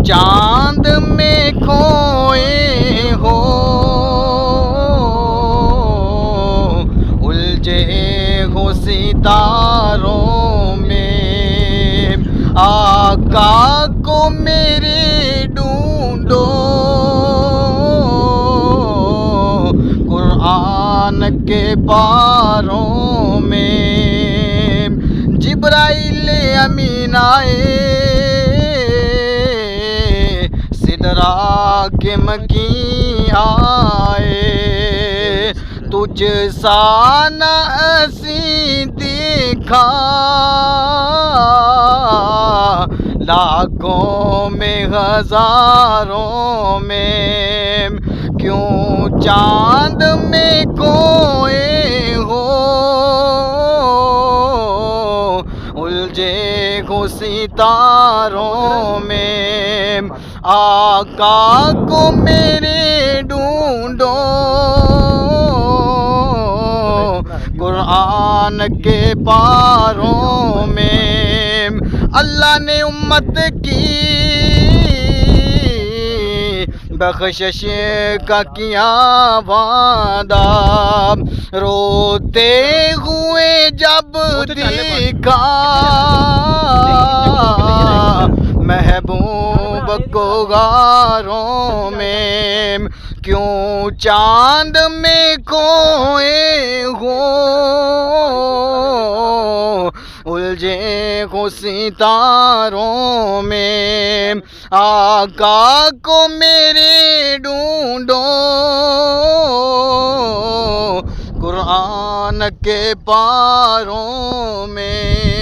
چاند میں کھوئے ہو، الجھے ہو ستاروں میں، آقا کو میرے ڈھونڈو، قرآن کے پاروں میں۔ جبرائیل امین آئے، سدرا کے مکی آئے، تجھ سا نہ اسی دیکھا، لاکھوں میں ہزاروں میں، کیوں چاند میں کھوئے ہو، الجھے ہو ستاروں میں، آقا کو میرے ڈھونڈو، قرآن کے پاروں میں۔ اللہ نے امت کی بخشش کا کیا وعدہ، روتے ہوئے جب دیکھا محبوب کو غاروں میں، کیوں چاند میں کھوئے ہو، الجھے ہو ستاروں میں، آقا کو میرے ڈھونڈو، قرآن کے پاروں میں۔